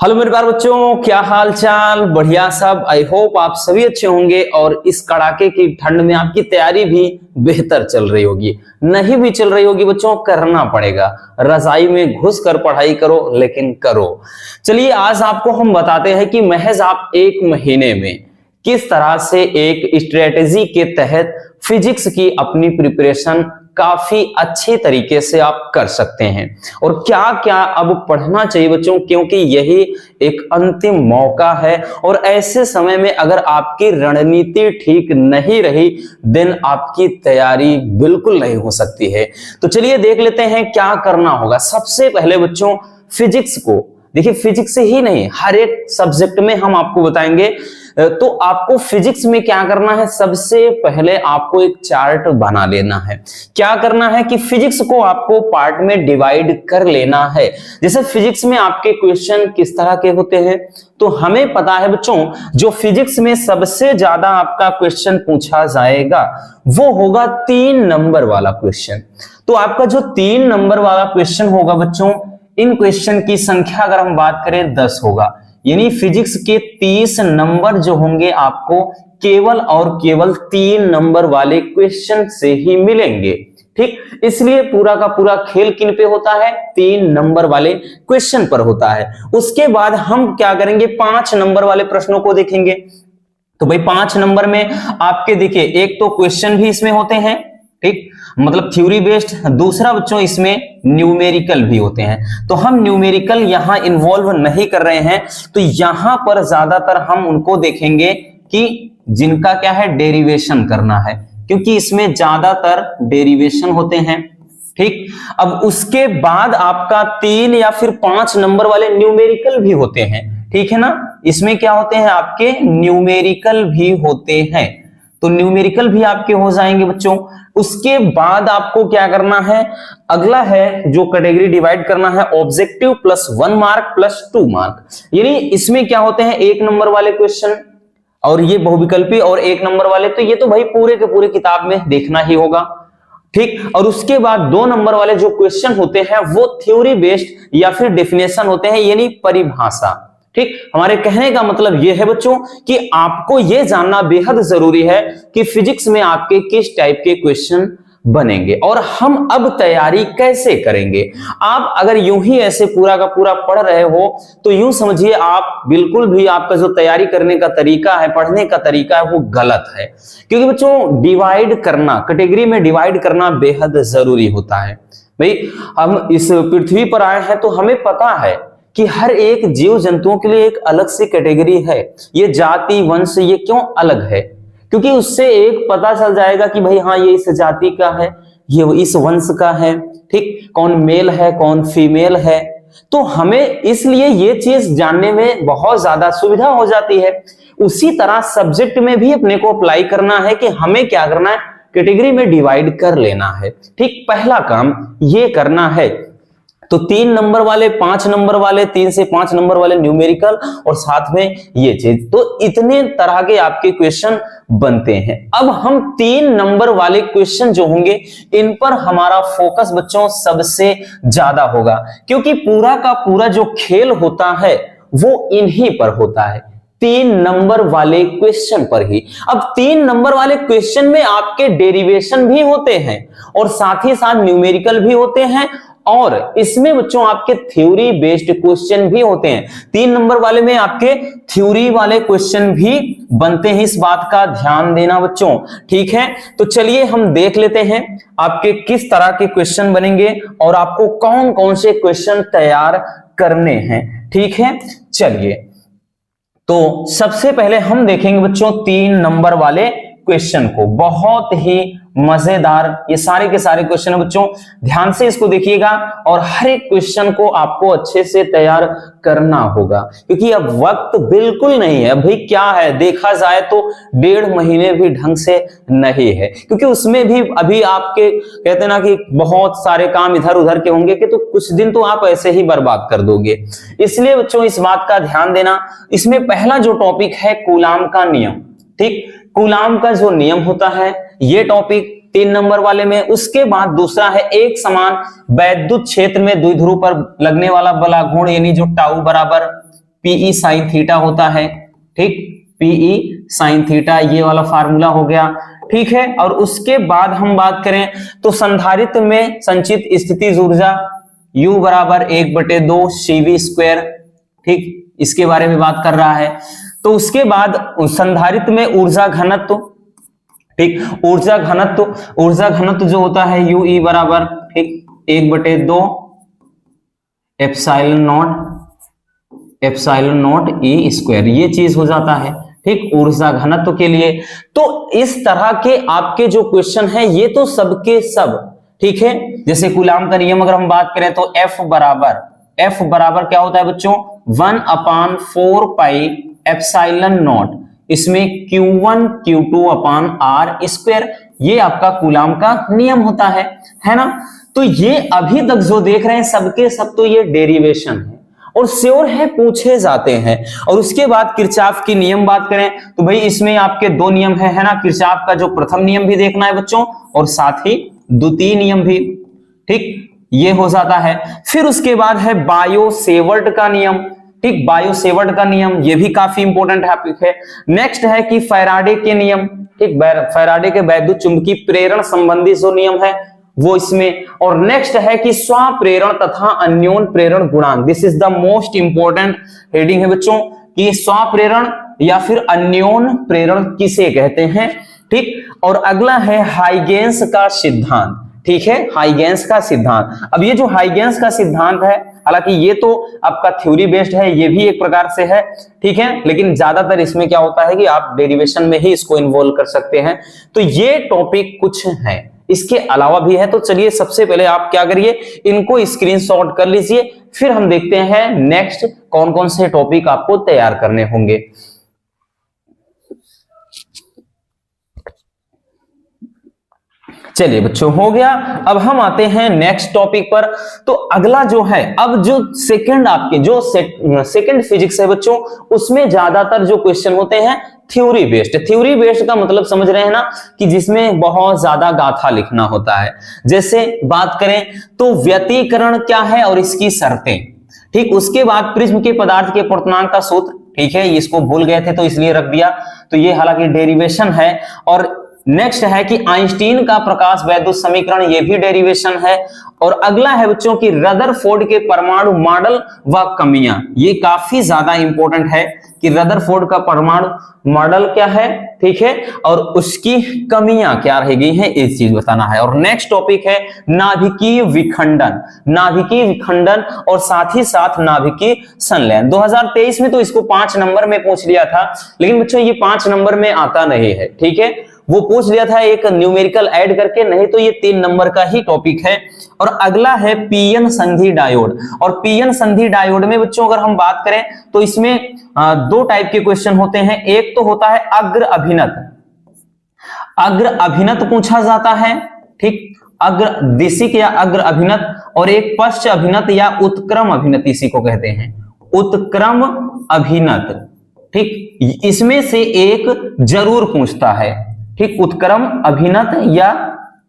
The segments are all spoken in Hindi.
हेलो मेरे प्यारे बच्चों, क्या हाल चाल। बढ़िया सब। आई होप आप सभी अच्छे होंगे और इस कड़ाके की ठंड में आपकी तैयारी भी बेहतर चल रही होगी। नहीं भी चल रही होगी बच्चों, करना पड़ेगा। रजाई में घुस कर पढ़ाई करो, लेकिन करो। चलिए आज आपको हम बताते हैं कि महज आप एक महीने में किस तरह से एक स्ट्रेटेजी के तहत फिजिक्स की अपनी प्रिपरेशन काफी अच्छे तरीके से आप कर सकते हैं और क्या क्या अब पढ़ना चाहिए बच्चों, क्योंकि यही एक अंतिम मौका है। और ऐसे समय में अगर आपकी रणनीति ठीक नहीं रही, देन आपकी तैयारी बिल्कुल नहीं हो सकती है। तो चलिए देख लेते हैं क्या करना होगा। सबसे पहले बच्चों फिजिक्स को देखिए, फिजिक्स ही नहीं हर एक सब्जेक्ट में हम आपको बताएंगे। तो आपको फिजिक्स में क्या करना है, सबसे पहले आपको एक चार्ट बना लेना है। क्या करना है कि फिजिक्स को आपको पार्ट में डिवाइड कर लेना है। जैसे फिजिक्स में आपके क्वेश्चन किस तरह के होते हैं, तो हमें पता है बच्चों, जो फिजिक्स में सबसे ज्यादा आपका क्वेश्चन पूछा जाएगा वो होगा 3 नंबर वाला क्वेश्चन। तो आपका जो 3 नंबर वाला क्वेश्चन होगा बच्चों, इन क्वेश्चन की संख्या अगर हम बात करें 10 होगा। यानी फिजिक्स के 30 नंबर जो होंगे आपको केवल और केवल 3 नंबर वाले क्वेश्चन से ही मिलेंगे। ठीक, इसलिए पूरा का पूरा खेल किन पे होता है, 3 नंबर वाले क्वेश्चन पर होता है। उसके बाद हम क्या करेंगे, 5 नंबर वाले प्रश्नों को देखेंगे। तो भाई 5 नंबर में आपके देखिए, एक तो क्वेश्चन भी इसमें होते हैं, ठीक, मतलब थ्योरी बेस्ड। दूसरा बच्चों इसमें न्यूमेरिकल भी होते हैं। तो हम न्यूमेरिकल यहां इन्वॉल्व नहीं कर रहे हैं, तो यहां पर ज्यादातर हम उनको देखेंगे कि जिनका क्या है, डेरिवेशन करना है, क्योंकि इसमें ज्यादातर डेरिवेशन होते हैं। ठीक, अब उसके बाद आपका 3 या फिर 5 नंबर वाले न्यूमेरिकल भी होते हैं। ठीक है ना, इसमें क्या होते हैं, आपके न्यूमेरिकल भी होते हैं। तो न्यूमेरिकल भी आपके हो जाएंगे बच्चों। उसके बाद आपको क्या करना है, अगला है जो कैटेगरी डिवाइड करना है, objective plus 1 mark plus 2 mark. यानी इसमें क्या होते हैं, 1 नंबर वाले क्वेश्चन और ये बहुविकल्पी और 1 नंबर वाले। तो ये तो भाई पूरे के पूरे किताब में देखना ही होगा। ठीक, और उसके बाद 2 नंबर वाले जो क्वेश्चन होते हैं वो थ्योरी बेस्ड या फिर डेफिनेशन होते हैं, यानी परिभाषा। ठीक, हमारे कहने का मतलब यह है बच्चों कि आपको यह जानना बेहद जरूरी है कि फिजिक्स में आपके किस टाइप के क्वेश्चन बनेंगे और हम अब तैयारी कैसे करेंगे। आप अगर यूं ही ऐसे पूरा का पूरा पढ़ रहे हो तो यूं समझिए आप बिल्कुल भी, आपका जो तैयारी करने का तरीका है, पढ़ने का तरीका है, वो गलत है। क्योंकि बच्चों डिवाइड करना, कैटेगरी में डिवाइड करना बेहद जरूरी होता है। भाई हम इस पृथ्वी पर आए हैं तो हमें पता है कि हर एक जीव जंतुओं के लिए एक अलग सी कैटेगरी है। ये जाति वंश ये क्यों अलग है, क्योंकि उससे एक पता चल जाएगा कि भाई हाँ ये इस जाति का है, ये इस वंश का है। ठीक, कौन मेल है कौन फीमेल है। तो हमें इसलिए ये चीज जानने में बहुत ज्यादा सुविधा हो जाती है। उसी तरह सब्जेक्ट में भी अपने को अप्लाई करना है कि हमें क्या करना है, कैटेगरी में डिवाइड कर लेना है। ठीक, पहला काम ये करना है। तो 3 नंबर वाले, 5 नंबर वाले, 3 से 5 नंबर वाले न्यूमेरिकल और साथ में ये चीज, तो इतने तरह के आपके क्वेश्चन बनते हैं। अब हम 3 नंबर वाले क्वेश्चन जो होंगे इन पर हमारा फोकस बच्चों सबसे ज्यादा होगा, क्योंकि पूरा का पूरा जो खेल होता है वो इन्हीं पर होता है, 3 नंबर वाले क्वेश्चन पर ही। अब 3 नंबर वाले क्वेश्चन में आपके डेरिवेशन भी होते हैं और साथ ही साथ न्यूमेरिकल भी होते हैं और इसमें बच्चों आपके थ्योरी बेस्ड क्वेश्चन भी होते हैं। 3 नंबर वाले में आपके थ्योरी वाले क्वेश्चन भी बनते हैं, इस बात का ध्यान देना बच्चों। ठीक है, तो चलिए हम देख लेते हैं आपके किस तरह के क्वेश्चन बनेंगे और आपको कौन कौन से क्वेश्चन तैयार करने हैं। ठीक है, चलिए तो सबसे पहले हम देखेंगे बच्चों 3 नंबर वाले क्वेश्चन को। बहुत ही मजेदार ये सारे के सारे क्वेश्चन है बच्चों, ध्यान से इसको देखिएगा और हर एक क्वेश्चन को आपको अच्छे से तैयार करना होगा, क्योंकि अब वक्त बिल्कुल नहीं है। भाई क्या है, देखा जाए तो 1.5 महीने भी ढंग से नहीं है, क्योंकि उसमें भी अभी आपके कहते ना कि बहुत सारे काम इधर उधर के होंगे कि तो कुछ दिन तो आप ऐसे ही बर्बाद कर दोगे। इसलिए बच्चों इस बात का ध्यान देना। इसमें पहला जो टॉपिक है कूलाम का नियम। ठीक, कूलाम का जो नियम होता है ये टॉपिक 3 नंबर वाले में। उसके बाद दूसरा है एक समान वैद्युत क्षेत्र में द्विध्रुव पर लगने वाला बलाघूर्ण, यानी जो टाउ बराबर पीई साइन थीटा होता है, ठीक, पीई साइन थीटा, ये वाला फार्मूला हो गया, ठीक है। और उसके बाद हम बात करें तो संधारित्र में संचित स्थितिज ऊर्जा U बराबर 1/2 CV स्क्वायर, ठीक, इसके बारे में बात कर रहा है। तो उसके बाद संधारित्र में ऊर्जा घनत्व, ठीक, ऊर्जा घनत्व जो होता है UE बराबर, ठीक, 1/2 एप्सिलॉन नॉट E स्क्वायर, ये चीज हो जाता है, ठीक, ऊर्जा घनत्व के लिए। तो इस तरह के आपके जो क्वेश्चन है ये तो सबके सब, ठीक है। जैसे कूलाम का नियम अगर हम बात करें तो F बराबर क्या होता है बच्चों, 1/4 पाई एप्सिलॉन नॉट, इसमें Q1 Q2 अपान R स्क्वायर, ये आपका कूलाम का नियम होता है ना। तो ये अभी तक जो देख रहे हैं सबके सब तो ये डेरिवेशन है और श्योर है पूछे जाते हैं। और उसके बाद किरचॉफ की नियम बात करें तो भाई इसमें आपके दो नियम है ना, किरचॉफ का जो प्रथम नियम भी देखना है बच्चों और साथ ही द्वितीय नियम भी, ठीक, ये हो जाता है। फिर उसके बाद है बायो सेवर्ट का नियम, ठीक, बायो सेवर्ट का नियम, ये भी काफी इंपॉर्टेंट टॉपिक है। नेक्स्ट है कि फैराडे के नियम, ठीक, फैराडे के वैद्युत चुंबकीय प्रेरण संबंधी जो नियम है वो इसमें। और नेक्स्ट है कि स्वप्रेरण तथा अन्योन प्रेरण गुणांक, this is the most important heading है बच्चों कि स्वप्रेरण या फिर अन्योन प्रेरण किसे कहते हैं, ठीक। और अगला है हाइगेंस का सिद्धांत, ठीक है, हाइगेंस का सिद्धांत। अब ये जो हाइगेंस का सिद्धांत है, हालांकि ये तो आपका थ्योरी बेस्ड है, ये भी एक प्रकार से है, ठीक है, लेकिन ज्यादातर इसमें क्या होता है कि आप डेरिवेशन में ही इसको इन्वॉल्व कर सकते हैं। तो ये टॉपिक कुछ है, इसके अलावा भी है। तो चलिए सबसे पहले आप क्या करिए, इनको स्क्रीनशॉट कर लीजिए, फिर हम देखते हैं नेक्स्ट कौन कौन से टॉपिक आपको तैयार करने होंगे। चलिए बच्चों हो गया। अब हम आते हैं नेक्स्ट टॉपिक पर। तो अगला जो है, अब जो सेकंड आपके जो सेकंड फिजिक्स है बच्चों, उसमें ज्यादातर जो क्वेश्चन होते हैं थ्योरी बेस्ड। थ्योरी बेस्ड का मतलब समझ रहे हैं ना कि जिसमें बहुत ज्यादा गाथा लिखना होता है। जैसे बात करें तो व्यतिकरण क्या है और इसकी शर्तें, ठीक, उसके बाद प्रिज्म के पदार्थ के पूर्णांक का सूत्र, ठीक है, इसको भूल गए थे तो इसलिए रख दिया, तो ये हालांकि डेरिवेशन है। और नेक्स्ट है कि आइंस्टीन का प्रकाश वैद्युत समीकरण, ये भी डेरिवेशन है। और अगला है बच्चों की रदरफोर्ड के परमाणु मॉडल व कमियां, ये काफी ज्यादा इंपॉर्टेंट है कि रदरफोर्ड का परमाणु मॉडल क्या है, ठीक है, और उसकी कमियां क्या रहेगी है, इस चीज बताना है। और नेक्स्ट टॉपिक है नाभिकीय विखंडन और साथ ही साथ नाभिकीय संलयन। 2023 में तो इसको 5 नंबर में पूछ लिया था, लेकिन बच्चों ये 5 नंबर में आता नहीं है, ठीक है, वो पूछ लिया था एक न्यूमेरिकल ऐड करके, नहीं तो ये 3 नंबर का ही टॉपिक है। और अगला है पीएन संधि डायोड। और पीएन संधि डायोड में बच्चों अगर हम बात करें तो इसमें 2 टाइप के क्वेश्चन होते हैं। एक तो होता है अग्र अभिनत पूछा जाता है, ठीक, अग्र दिशिक या अग्र अभिनत, और एक पश्च अभिनत या उत्क्रम अभिनत, इसी को कहते हैं उत्क्रम अभिनत, ठीक, इसमें से एक जरूर पूछता है, ठीक, उत्क्रम अभिनत या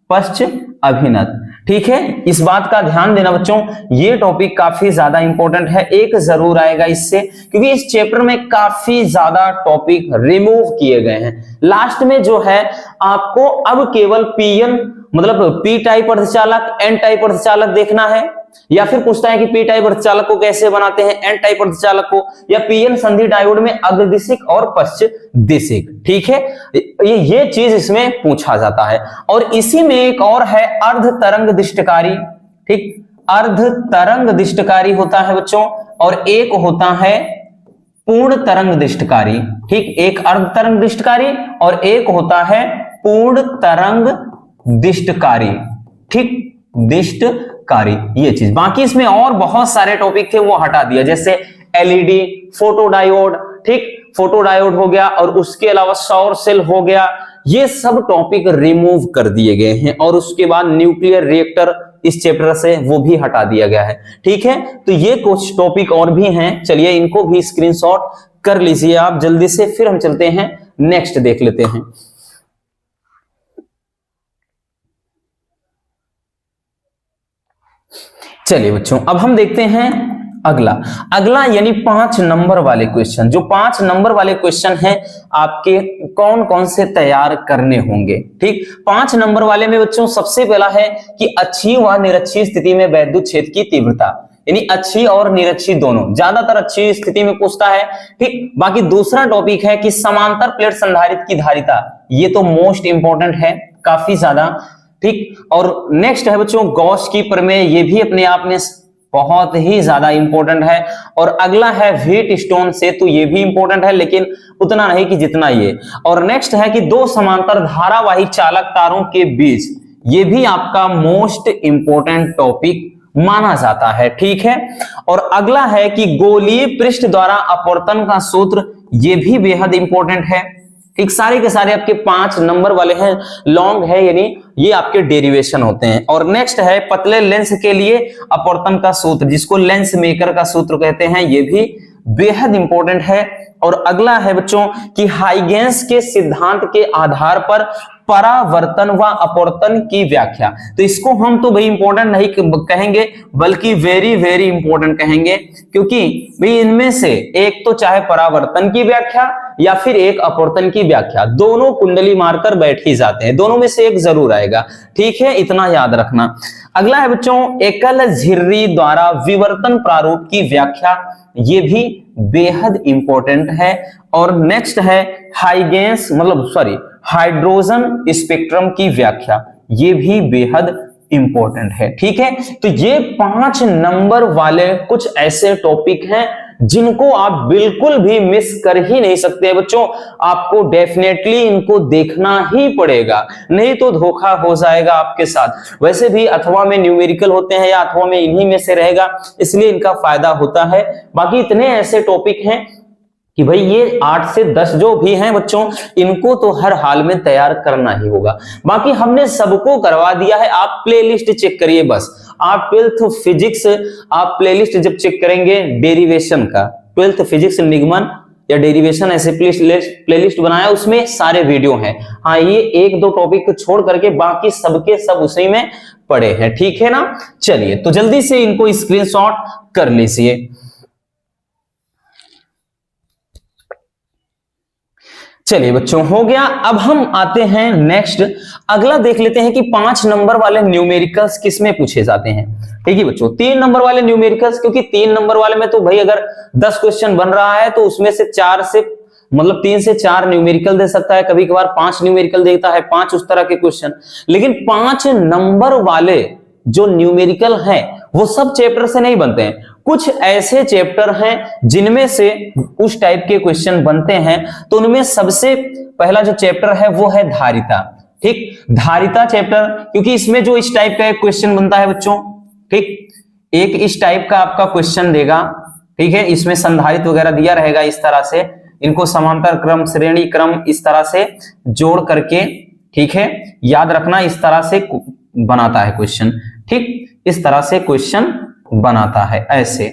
पश्च अभिनत, ठीक है। इस बात का ध्यान देना बच्चों, ये टॉपिक काफी ज्यादा इंपॉर्टेंट है, एक जरूर आएगा इससे, क्योंकि इस चैप्टर में काफी ज्यादा टॉपिक रिमूव किए गए हैं। लास्ट में जो है आपको अब केवल पीएन मतलब पी टाइप अर्धचालक, एन टाइप अर्धचालक देखना है, या फिर पूछता है कि पी टाइप अर्धचालक को कैसे बनाते हैं, एन टाइप अर्धचालक को, या पीएन संधि डायोड में अग्रदिशिक और पश्चदिशिक, ठीक है, ये चीज इसमें पूछा जाता है। और इसी में एक और है अर्ध तरंग दिष्टकारी, ठीक, अर्ध तरंग दिष्टकारी होता है बच्चों, और एक होता है पूर्ण तरंग दिष्टकारी, ठीक, एक अर्ध तरंग दिष्टकारी और एक होता है पूर्ण तरंग दिष्टकारी, ठीक, दिष्टकारी, ये चीज। बाकी इसमें और बहुत सारे टॉपिक थे वो हटा दिया, जैसे एलईडी, फोटोडायोड, ठीक, फोटोडायोड हो गया, और उसके अलावा सौर सेल हो गया, ये सब टॉपिक रिमूव कर दिए गए हैं। और उसके बाद न्यूक्लियर रिएक्टर इस चैप्टर से वो भी हटा दिया गया है, ठीक है। तो ये कुछ टॉपिक और भी हैं, चलिए इनको भी स्क्रीनशॉट कर लीजिए आप जल्दी से, फिर हम चलते हैं नेक्स्ट देख लेते हैं। चलिए बच्चों अब हम देखते हैं अगला अगला यानी 5 नंबर वाले क्वेश्चन, जो 5 नंबर वाले क्वेश्चन हैं आपके कौन कौन से तैयार करने होंगे। ठीक, 5 नंबर वाले में बच्चों सबसे पहला है कि अच्छी व निरक्षी स्थिति में वैद्युत क्षेत्र की तीव्रता, यानी अच्छी और निरक्षी दोनों, ज्यादातर अच्छी स्थिति में पूछता है। ठीक, बाकी दूसरा टॉपिक है कि समांतर प्लेट संधारित्र की धारिता, ये तो मोस्ट इंपॉर्टेंट है काफी ज्यादा। ठीक, और नेक्स्ट है बच्चों गॉस की प्रमेय, ये भी अपने आप में बहुत ही ज्यादा इंपॉर्टेंट है। और अगला है व्हीट स्टोन से, तो ये भी इंपॉर्टेंट है लेकिन उतना नहीं कि जितना ये। और नेक्स्ट है कि 2 समांतर धारावाही चालक तारों के बीच, ये भी आपका मोस्ट इंपॉर्टेंट टॉपिक माना जाता है। ठीक है, और अगला है कि गोलीय पृष्ठ द्वारा अपवर्तन का सूत्र, ये भी बेहद इंपॉर्टेंट है। ठीक, सारे के सारे आपके 5 नंबर वाले हैं, लॉन्ग है यानी ये आपके डेरिवेशन होते हैं। और नेक्स्ट है पतले लेंस के लिए अपवर्तन का सूत्र, जिसको लेंस मेकर का सूत्र कहते हैं, ये भी बेहद इंपॉर्टेंट है। और अगला है बच्चों कि हाइगेंस के सिद्धांत के आधार पर परावर्तन व अपवर्तन की व्याख्या, तो इसको हम तो भाई इंपॉर्टेंट नहीं कहेंगे बल्कि वेरी वेरी इंपॉर्टेंट कहेंगे, क्योंकि भाई इनमें से एक तो चाहे परावर्तन की व्याख्या या फिर एक अपवर्तन की व्याख्या, दोनों कुंडली मारकर बैठ ही जाते हैं, दोनों में से एक जरूर आएगा। ठीक है, इतना याद रखना। अगला है बच्चों एकल झिर्री द्वारा विवर्तन प्रारूप की व्याख्या, ये भी बेहद इंपॉर्टेंट है। और नेक्स्ट है हाइगेंस हाइड्रोजन स्पेक्ट्रम की व्याख्या, ये भी बेहद इंपॉर्टेंट है। ठीक है, तो ये 5 नंबर वाले कुछ ऐसे टॉपिक हैं जिनको आप बिल्कुल भी मिस कर ही नहीं सकते बच्चों, आपको डेफिनेटली इनको देखना ही पड़ेगा, नहीं तो धोखा हो जाएगा आपके साथ। वैसे भी अथवा में न्यूमेरिकल होते हैं या अथवा में इन्हीं में से रहेगा, इसलिए इनका फायदा होता है। बाकी इतने ऐसे टॉपिक हैं कि भाई ये 8 से 10 जो भी हैं बच्चों, इनको तो हर हाल में तैयार करना ही होगा। बाकी हमने सबको करवा दिया है, आप प्लेलिस्ट चेक करिए बस। आप 12th फिजिक्स आप प्लेलिस्ट जब चेक करेंगे डेरिवेशन का, 12th फिजिक्स निगमन या डेरिवेशन ऐसे प्लेलिस्ट बनाया, उसमें सारे वीडियो हैं। हाँ, ये 1-2 टॉपिक को छोड़ करके बाकी सबके सब उसी में पड़े हैं। ठीक है ना, चलिए तो जल्दी से इनको स्क्रीनशॉट कर लीजिए। चलिए बच्चों हो गया। अब हम आते हैं नेक्स्ट, अगला देख लेते हैं कि 5 नंबर वाले न्यूमेरिकल्स किस में पूछे जाते हैं। ठीक है बच्चों, 3 नंबर वाले न्यूमेरिकल्स, क्योंकि 3 नंबर वाले में तो भाई अगर 10 क्वेश्चन बन रहा है तो उसमें से 3 से 4 न्यूमेरिकल दे सकता है, कभी कभार 5 न्यूमेरिकल देता है, 5 उस तरह के क्वेश्चन। लेकिन 5 नंबर वाले जो न्यूमेरिकल हैं वो सब चैप्टर से नहीं बनते हैं, कुछ ऐसे चैप्टर हैं जिनमें से उस टाइप के क्वेश्चन बनते हैं। तो उनमें सबसे पहला जो चैप्टर है वो है धारिता। ठीक, धारिता चैप्टर, क्योंकि इसमें जो इस टाइप का एक क्वेश्चन बनता है बच्चों, ठीक, एक इस टाइप का आपका क्वेश्चन देगा। ठीक है, इसमें संधारित्र वगैरह दिया रहेगा इस तरह से, इनको समांतर क्रम श्रेणी क्रम इस तरह से जोड़ करके, ठीक है, याद रखना, इस तरह से बनाता है क्वेश्चन। ठीक, इस तरह से क्वेश्चन बनाता है, ऐसे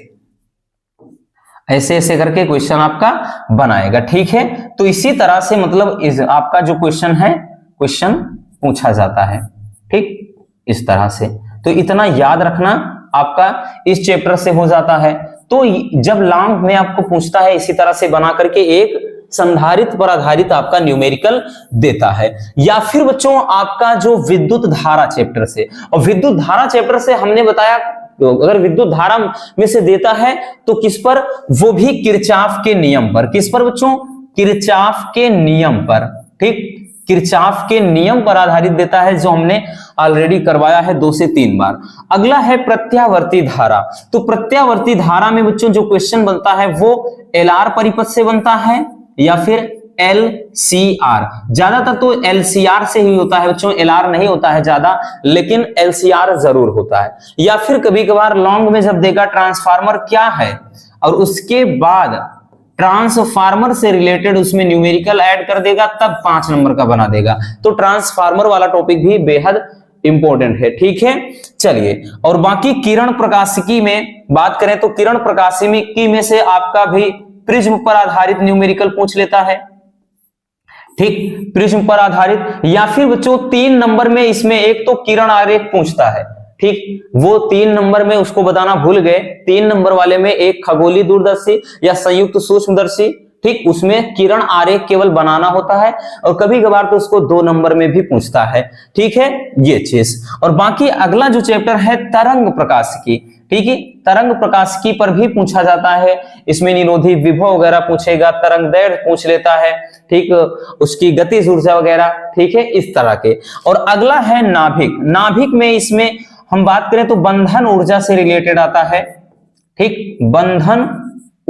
ऐसे ऐसे करके क्वेश्चन आपका बनाएगा। ठीक है, तो इसी तरह से मतलब आपका जो क्वेश्चन है, क्वेश्चन पूछा जाता है। ठीक, इस तरह से, तो इतना याद रखना आपका इस चैप्टर से हो जाता है। तो जब लॉन्ग में आपको पूछता है इसी तरह से बना करके एक संधारित्र पर आधारित आपका न्यूमेरिकल देता है, या फिर बच्चों आपका जो विद्युत धारा चैप्टर से, और विद्युत धारा चैप्टर से हमने बताया तो अगर विद्युत धारा में से देता है तो किस पर, वो भी किरचॉफ के नियम पर। किस पर बच्चों, किरचॉफ के नियम पर। ठीक, किरचॉफ के नियम पर आधारित देता है, जो हमने ऑलरेडी करवाया है 2 से 3 बार। अगला है प्रत्यावर्ती धारा। तो प्रत्यावर्ती धारा में बच्चों जो क्वेश्चन बनता है वो LR परिपथ से बनता है या फिर LCR, ज्यादातर तो LCR से ही होता है बच्चों, LR नहीं होता है ज्यादा, लेकिन LCR जरूर होता है। या फिर कभी कभार लॉन्ग में जब देगा ट्रांसफार्मर क्या है और उसके बाद ट्रांसफार्मर से रिलेटेड उसमें न्यूमेरिकल ऐड कर देगा, तब 5 नंबर का बना देगा। तो ट्रांसफार्मर वाला टॉपिक भी बेहद इंपॉर्टेंट है। ठीक है, चलिए, और बाकी किरण प्रकाशिकी में बात करें तो किरण प्रकाशिकी में से आपका भी प्रिज्म पर आधारित न्यूमेरिकल पूछ लेता है। ठीक, प्रिज्म पर आधारित, या फिर बच्चों 3 नंबर में इसमें एक तो किरण आरेख पूछता है। ठीक, वो 3 नंबर में उसको बताना भूल गए। 3 नंबर वाले में एक खगोलीय दूरदर्शी या संयुक्त सूक्ष्मदर्शी, ठीक, उसमें किरण आरेख केवल बनाना होता है और कभी कभार तो उसको 2 नंबर में भी पूछता है। ठीक है, ये चीज। और बाकी अगला जो चैप्टर है तरंग प्रकाशिकी, ठीक है, तरंग प्रकाशिकी पर भी पूछा जाता है। इसमें निरोधी विभव वगैरह पूछेगा, तरंग दैर्घ्य पूछ लेता है, ठीक, उसकी गतिज ऊर्जा वगैरह, ठीक है, इस तरह के। और अगला है नाभिक। नाभिक में इसमें हम बात करें तो बंधन ऊर्जा से रिलेटेड आता है, ठीक, बंधन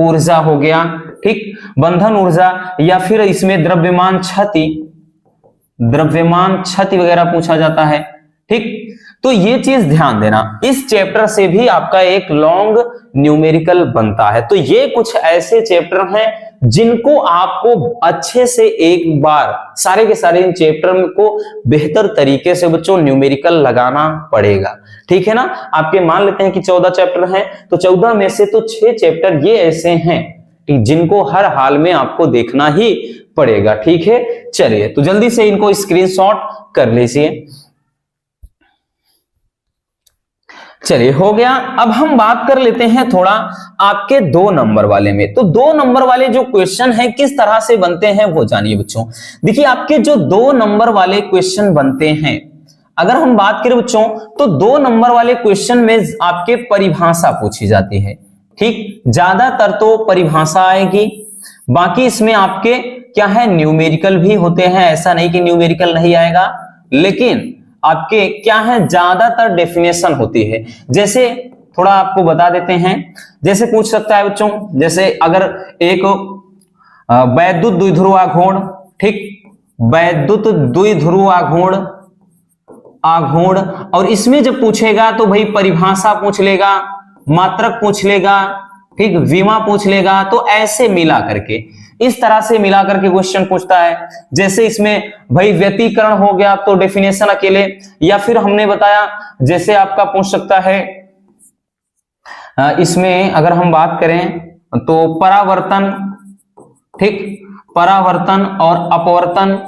ऊर्जा हो गया, ठीक, बंधन ऊर्जा, या फिर इसमें द्रव्यमान क्षति वगैरह पूछा जाता है। ठीक, तो ये चीज ध्यान देना, इस चैप्टर से भी आपका एक लॉन्ग न्यूमेरिकल बनता है। तो ये कुछ ऐसे चैप्टर हैं जिनको आपको अच्छे से एक बार सारे के सारे इन चैप्टर को बेहतर तरीके से बच्चों न्यूमेरिकल लगाना पड़ेगा। ठीक है ना, आपके मान लेते हैं कि 14 चैप्टर हैं, तो 14 में से तो 6 चैप्टर ये ऐसे हैं जिनको हर हाल में आपको देखना ही पड़ेगा। ठीक है, चलिए तो जल्दी से इनको स्क्रीनशॉट कर लीजिए। चलिए हो गया। अब हम बात कर लेते हैं थोड़ा आपके 2 नंबर वाले में। तो 2 नंबर वाले जो क्वेश्चन है किस तरह से बनते हैं वो जानिए बच्चों। देखिए आपके जो 2 नंबर वाले क्वेश्चन बनते हैं, अगर हम बात करें बच्चों तो 2 नंबर वाले क्वेश्चन में आपके परिभाषा पूछी जाती है। ठीक, ज्यादातर तो परिभाषा आएगी, बाकी इसमें आपके क्या है न्यूमेरिकल भी होते हैं, ऐसा नहीं कि न्यूमेरिकल नहीं आएगा, लेकिन आपके क्या है ज्यादातर डेफिनेशन होती है। जैसे थोड़ा आपको बता देते हैं, जैसे पूछ सकता है बच्चों, जैसे अगर एक वैद्युत द्विध्रुव आघूर्ण, ठीक, वैद्युत द्विध्रुव आघूर्ण, और इसमें जब पूछेगा तो भाई परिभाषा पूछ लेगा, मात्रक पूछ लेगा, ठीक, विमा पूछ लेगा, तो ऐसे मिला करके इस तरह से मिला करके क्वेश्चन पूछता है। जैसे इसमें भाई व्यतिकरण हो गया तो डेफिनेशन अकेले, या फिर हमने बताया जैसे आपका पूछ सकता है इसमें अगर हम बात करें तो परावर्तन, ठीक, परावर्तन और अपवर्तन,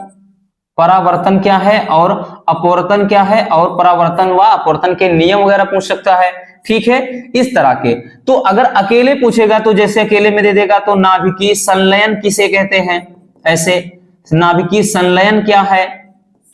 परावर्तन क्या है और अपवर्तन क्या है, और परावर्तन व अपवर्तन के नियम वगैरह पूछ सकता है। ठीक है, इस तरह के। तो अगर अकेले पूछेगा तो जैसे अकेले में दे देगा तो नाभिकीय संलयन किसे कहते हैं, ऐसे नाभिकीय संलयन क्या है,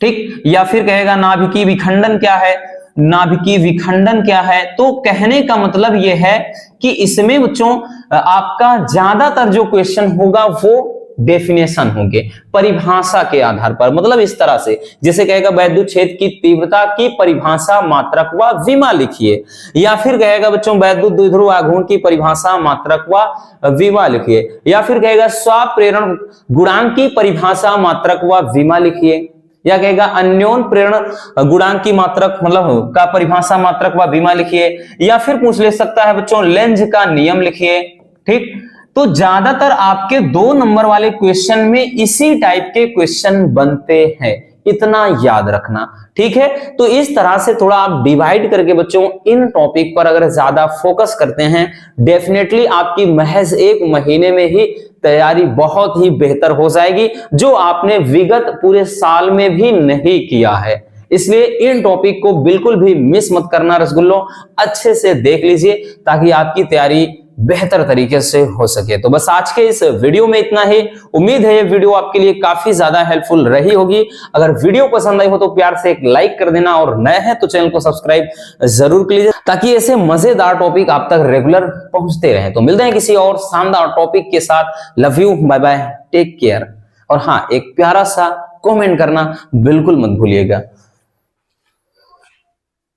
ठीक, या फिर कहेगा नाभिकीय विखंडन क्या है, नाभिकीय विखंडन क्या है। तो कहने का मतलब यह है कि इसमें बच्चों आपका ज्यादातर जो क्वेश्चन होगा वो डेफिनेशन होंगे परिभाषा के आधार पर। मतलब इस तरह से जैसे कहेगा वैद्युत क्षेत्र की तीव्रता की परिभाषा मात्रक व विमा लिखिए, या फिर कहेगा बच्चों वैद्युत द्विध्रुव आघूर्ण की परिभाषा मात्रक व विमा लिखिए, या फिर कहेगा स्वप्रेरण गुणांक की परिभाषा मात्रक व विमा लिखिए, या कहेगा अन्योन प्रेरण गुणांक की मात्रक मतलब का परिभाषा मात्रक व विमा लिखिए, या फिर पूछ ले सकता है बच्चों लेंज का नियम लिखिए। ठीक, तो ज्यादातर आपके 2 नंबर वाले क्वेश्चन में इसी टाइप के क्वेश्चन बनते हैं, इतना याद रखना। ठीक है, तो इस तरह से थोड़ा आप डिवाइड करके बच्चों इन टॉपिक पर अगर ज्यादा फोकस करते हैं, डेफिनेटली आपकी महज 1 महीने में ही तैयारी बहुत ही बेहतर हो जाएगी, जो आपने विगत पूरे साल में भी नहीं किया है। इसलिए इन टॉपिक को बिल्कुल भी मिस मत करना रसगुल्लो, अच्छे से देख लीजिए ताकि आपकी तैयारी बेहतर तरीके से हो सके। तो बस आज के इस वीडियो में इतना ही। उम्मीद है ये वीडियो आपके लिए काफी ज्यादा हेल्पफुल रही होगी। अगर वीडियो पसंद आई हो तो प्यार से एक लाइक कर देना, और नए हैं तो चैनल को सब्सक्राइब जरूर कर लीजिए ताकि ऐसे मजेदार टॉपिक आप तक रेगुलर पहुंचते रहें। तो मिलते हैं किसी और शानदार टॉपिक के साथ। Love you, bye bye, take care. और हाँ, एक प्यारा सा कमेंट करना बिल्कुल मत भूलिएगा।